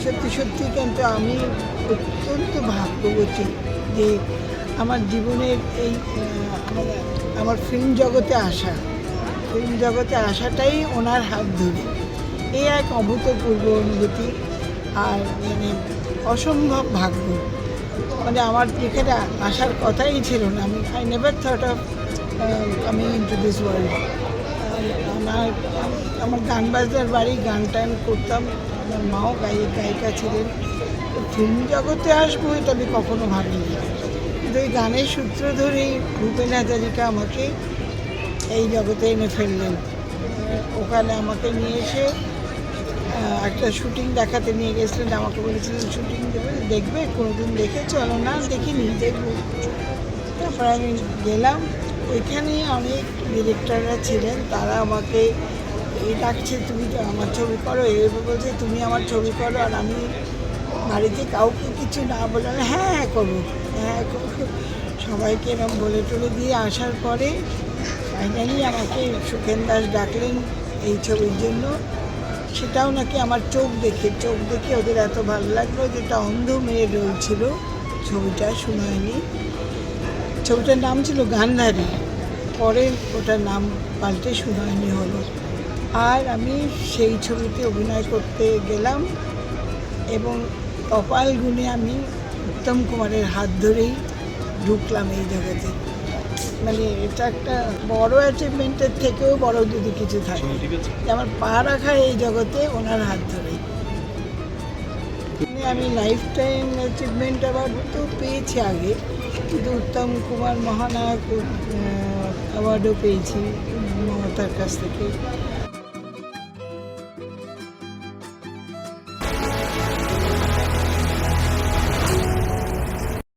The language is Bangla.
সত্যি সত্যি কিন্তু আমি অত্যন্ত ভাগ্যবতী যে আমার জীবনের এই আমার ফিল্ম জগতে আসাটাই ওনার হাত ধরে এই এক অভূতপূর্ব অনুভূতি আর মানে অসম্ভব ভাগ্য। মানে আমার যেখানে আসার কথাই ছিল না, আমি I never thought of coming into this world. আমার গান বাজনার বাড়ি, গান টান করতাম, আমার মাও গায়িকা ছিলেন। ফিল্ম জগতে আসবো এটা আমি কখনো ভাবিনি, কিন্তু এই গানের সূত্র ধরেই ভূপেন হাজারিকা আমাকে এই জগতে এনে ফেললেন। ওখানে আমাকে নিয়ে এসে একটা শুটিং দেখাতে নিয়ে গেছিলেন, আমাকে বলেছিলেন শুটিং দেখবে, কোনোদিন দেখেছো? না দেখিনি, দেখবো। তারপর আমি গেলাম, ওইখানে অনেক ডিরেক্টররা ছিলেন, তারা আমাকে ডাকছে তুমি তো আমার ছবি করো, এভাবে বলছে তুমি আমার ছবি করো। আর আমি বাড়িতে কাউকে কিছু না বলে হ্যাঁ করবো, হ্যাঁ করবো, সবাইকে এরকম বলে টলে দিয়ে আসার পরে ফাইনালি আমাকে সুখেন দাস ডাকলেন এই ছবির জন্য। সেটাও নাকি আমার চোখ দেখে ওদের এত ভালো লাগলো, যেটা অন্ধ মেয়ের রোল ছিল ছবিটা, সুনয়নী। ছবিটার নাম ছিল গান্ধারী, পরে ওটার নাম পাল্টে সুনয়নী হলো। আর আমি সেই ছবিতে অভিনয় করতে গেলাম এবং কপাল গুণে আমি উত্তম কুমারের হাত ধরেই ঢুকলাম এই জগতে। মানে এটা একটা বড় অ্যাচিভমেন্টের থেকেও বড় যদি কিছু থাকে, আমার পা রাখা এই জগতে ওনার হাত ধরেই। আমি লাইফ টাইম অ্যাচিভমেন্ট অ্যাওয়ার্ড তো পেয়েছি আগে, কিন্তু উত্তম কুমার মহানায়ক অ্যাওয়ার্ডও পেয়েছি মমতার কাছ থেকে।